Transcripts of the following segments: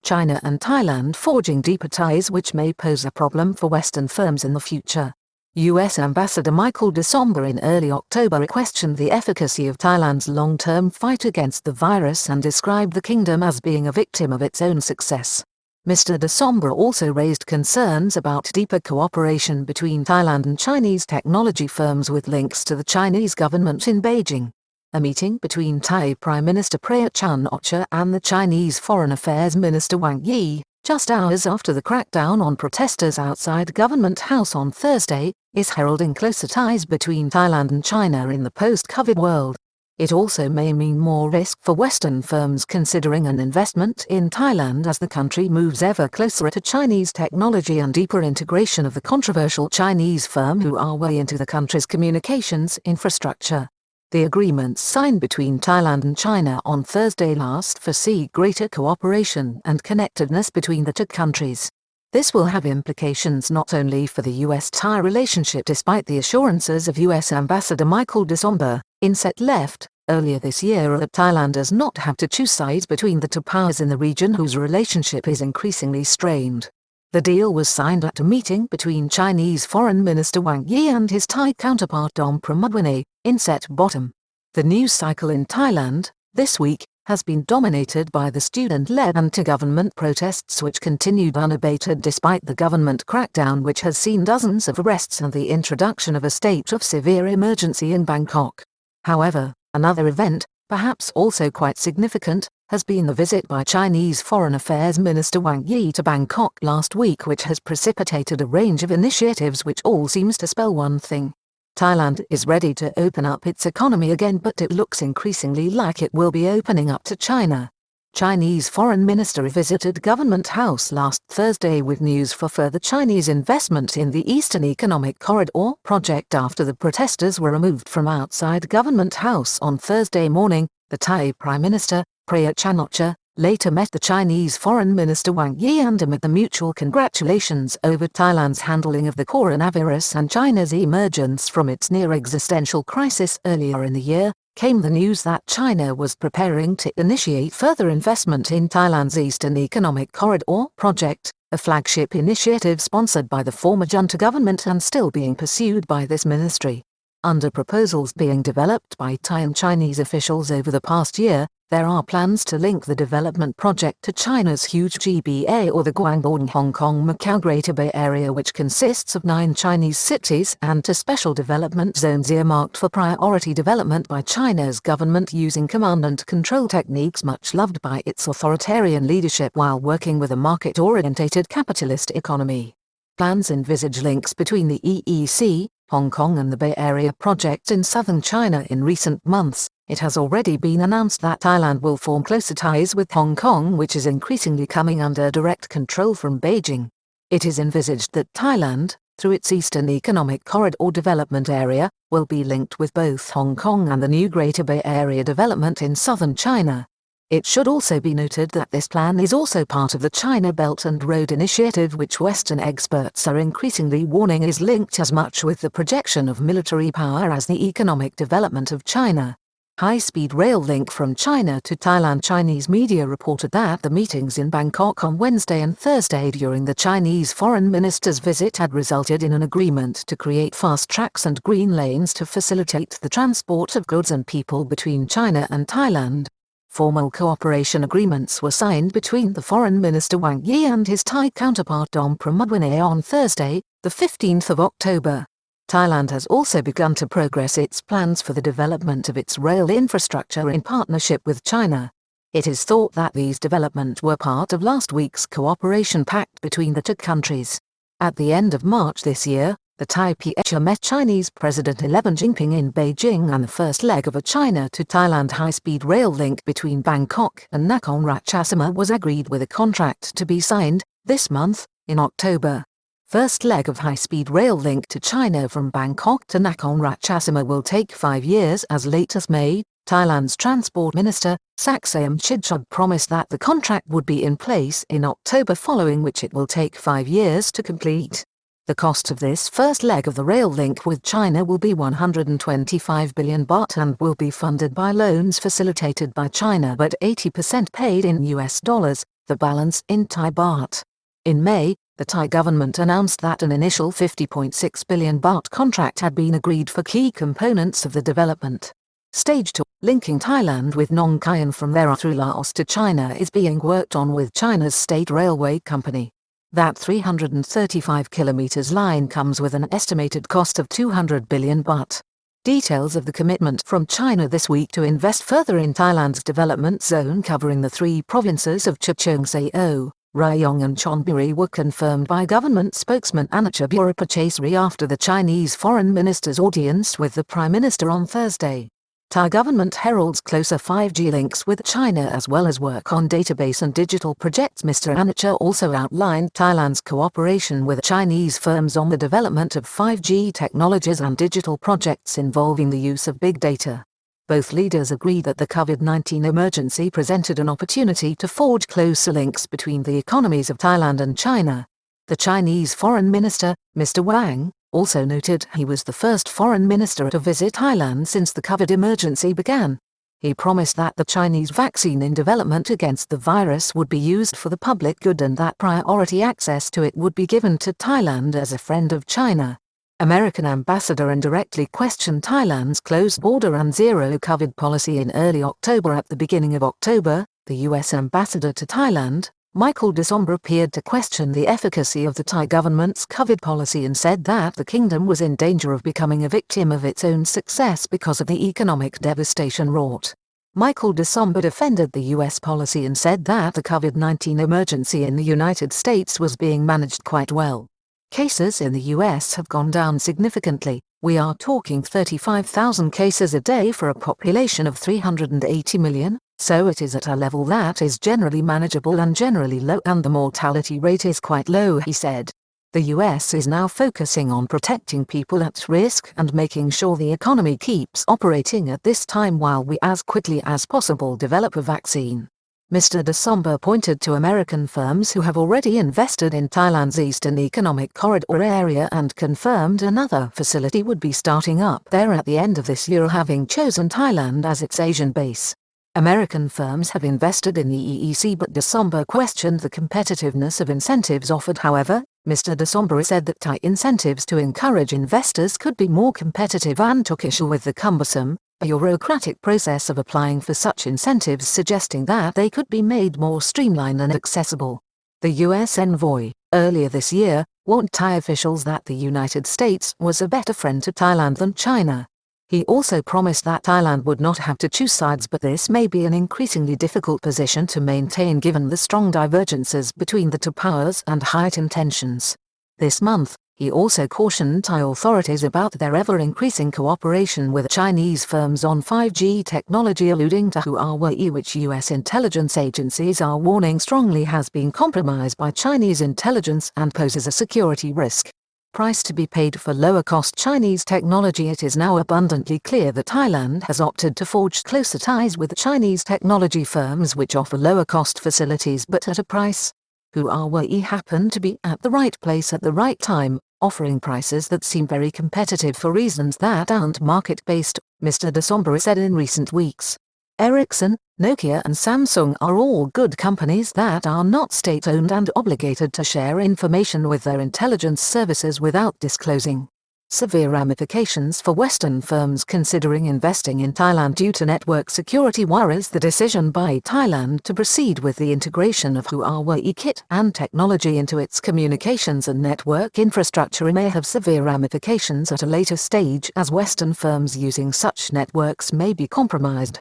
China and Thailand forging deeper ties which may pose a problem for Western firms in the future. U.S. Ambassador Michael de Sombre in early October questioned the efficacy of Thailand's long-term fight against the virus and described the kingdom as being a victim of its own success. Mr. de Sombre also raised concerns about deeper cooperation between Thailand and Chinese technology firms with links to the Chinese government in Beijing. A meeting between Thai Prime Minister Prayut Chan-o-cha and the Chinese Foreign Affairs Minister Wang Yi, just hours after the crackdown on protesters outside Government House on Thursday, is heralding closer ties between Thailand and China in the post-COVID world. It also may mean more risk for Western firms considering an investment in Thailand as the country moves ever closer to Chinese technology and deeper integration of the controversial Chinese firm Huawei into the country's communications infrastructure. The agreements signed between Thailand and China on Thursday last foresee greater cooperation and connectedness between the two countries. This will have implications not only for the US-Thai relationship despite the assurances of US Ambassador Michael de Sombre, Inset left, earlier this year that Thailand does not have to choose sides between the two powers in the region whose relationship is increasingly strained. The deal was signed at a meeting between Chinese Foreign Minister Wang Yi and his Thai counterpart Dom Pramudwinai, Inset bottom. The news cycle in Thailand, this week, has been dominated by the student-led anti-government protests which continued unabated despite the government crackdown which has seen dozens of arrests and the introduction of a state of severe emergency in Bangkok. However, another event, perhaps also quite significant, has been the visit by Chinese Foreign Affairs Minister Wang Yi to Bangkok last week which has precipitated a range of initiatives which all seems to spell one thing. Thailand is ready to open up its economy again, but it looks increasingly like it will be opening up to China. Chinese Foreign Minister visited Government House last Thursday with news for further Chinese investment in the Eastern Economic Corridor project after the protesters were removed from outside Government House on Thursday morning. The Thai Prime Minister, Prayut Chan-o-cha, later met the Chinese Foreign Minister Wang Yi and amid the mutual congratulations over Thailand's handling of the coronavirus and China's emergence from its near-existential crisis earlier in the year, came the news that China was preparing to initiate further investment in Thailand's Eastern Economic Corridor project, a flagship initiative sponsored by the former junta government and still being pursued by this ministry. Under proposals being developed by Thai and Chinese officials over the past year, there are plans to link the development project to China's huge GBA or the Guangdong-Hong Kong-Macau Greater Bay Area, which consists of 9 Chinese cities, and to special development zones earmarked for priority development by China's government using command and control techniques much loved by its authoritarian leadership while working with a market-orientated capitalist economy. Plans envisage links between the EEC, Hong Kong and the Bay Area projects in southern China in recent months. It has already been announced that Thailand will form closer ties with Hong Kong, which is increasingly coming under direct control from Beijing. It is envisaged that Thailand, through its Eastern Economic Corridor development area, will be linked with both Hong Kong and the new Greater Bay Area development in southern China. It should also be noted that this plan is also part of the China Belt and Road Initiative, which Western experts are increasingly warning is linked as much with the projection of military power as the economic development of China. High-speed rail link from China to Thailand. Chinese media reported that the meetings in Bangkok on Wednesday and Thursday during the Chinese foreign minister's visit had resulted in an agreement to create fast tracks and green lanes to facilitate the transport of goods and people between China and Thailand. Formal cooperation agreements were signed between the Foreign Minister Wang Yi and his Thai counterpart Dom Pramudwinai on Thursday, the 15th of October. Thailand has also begun to progress its plans for the development of its rail infrastructure in partnership with China. It is thought that these developments were part of last week's cooperation pact between the two countries. At the end of March this year, the Thai PH met Chinese President-elect Xi Jinping in Beijing, and the first leg of a China to Thailand high-speed rail link between Bangkok and Nakhon Ratchasima was agreed, with a contract to be signed this month, in October. First leg of high-speed rail link to China from Bangkok to Nakhon Ratchasima will take 5 years. As late as May, Thailand's Transport Minister, Saksayam Chidchub, promised that the contract would be in place in October, following which it will take 5 years to complete. The cost of this first leg of the rail link with China will be 125 billion baht and will be funded by loans facilitated by China but 80% paid in US dollars, the balance in Thai baht. In May, the Thai government announced that an initial 50.6 billion baht contract had been agreed for key components of the development stage 2, linking Thailand with Nong Khian from there through Laos to China, is being worked on with China's state railway company. That 335 kilometers line comes with an estimated cost of 200 billion baht. Details of the commitment from China this week to invest further in Thailand's development zone covering the three provinces of Chachoengsao, Rayong and Chonburi were confirmed by government spokesman Anacha Burapachesri after the Chinese foreign minister's audience with the Prime Minister on Thursday. Thai government heralds closer 5G links with China as well as work on database and digital projects. Mr. Anacha also outlined Thailand's cooperation with Chinese firms on the development of 5G technologies and digital projects involving the use of big data. Both leaders agreed that the COVID-19 emergency presented an opportunity to forge closer links between the economies of Thailand and China. The Chinese Foreign Minister, Mr. Wang, also noted he was the first foreign minister to visit Thailand since the COVID emergency began. He promised that the Chinese vaccine in development against the virus would be used for the public good and that priority access to it would be given to Thailand as a friend of China. American ambassador indirectly questioned Thailand's closed border and zero-COVID policy in early October. At the beginning of October, the U.S. ambassador to Thailand, Michael de Sombre, appeared to question the efficacy of the Thai government's COVID policy and said that the kingdom was in danger of becoming a victim of its own success because of the economic devastation wrought. Michael de Sombre defended the U.S. policy and said that the COVID-19 emergency in the United States was being managed quite well. Cases in the U.S. have gone down significantly. We are talking 35,000 cases a day for a population of 380 million, so it is at a level that is generally manageable and generally low, and the mortality rate is quite low, he said. The U.S. is now focusing on protecting people at risk and making sure the economy keeps operating at this time while we as quickly as possible develop a vaccine. Mr. de Sombre pointed to American firms who have already invested in Thailand's Eastern Economic Corridor area and confirmed another facility would be starting up there at the end of this year, having chosen Thailand as its Asian base. American firms have invested in the EEC, but de Sombre questioned the competitiveness of incentives offered. However, Mr. de Sombre said that Thai incentives to encourage investors could be more competitive and took issue with the cumbersome, bureaucratic process of applying for such incentives, suggesting that they could be made more streamlined and accessible. The U.S. envoy, earlier this year, warned Thai officials that the United States was a better friend to Thailand than China. He also promised that Thailand would not have to choose sides, but this may be an increasingly difficult position to maintain given the strong divergences between the two powers and heightened tensions. This month, he also cautioned Thai authorities about their ever-increasing cooperation with Chinese firms on 5G technology, alluding to Huawei, which U.S. intelligence agencies are warning strongly has been compromised by Chinese intelligence and poses a security risk. Price to be paid for lower-cost Chinese technology. It is now abundantly clear that Thailand has opted to forge closer ties with Chinese technology firms which offer lower-cost facilities but at a price. Huawei happened to be at the right place at the right time, offering prices that seem very competitive for reasons that aren't market-based, Mr. de Sombre said in recent weeks. Ericsson, Nokia and Samsung are all good companies that are not state-owned and obligated to share information with their intelligence services without disclosing. Severe ramifications for Western firms considering investing in Thailand due to network security worries. The decision by Thailand to proceed with the integration of Huawei kit and technology into its communications and network infrastructure may have severe ramifications at a later stage, as Western firms using such networks may be compromised.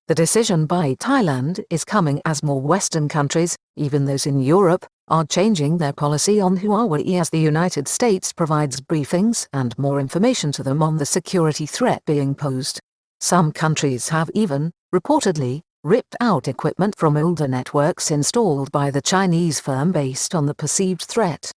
The decision by Thailand is coming as more Western countries, even those in Europe, are changing their policy on Huawei as the United States provides briefings and more information to them on the security threat being posed. Some countries have even, reportedly, ripped out equipment from older networks installed by the Chinese firm based on the perceived threat.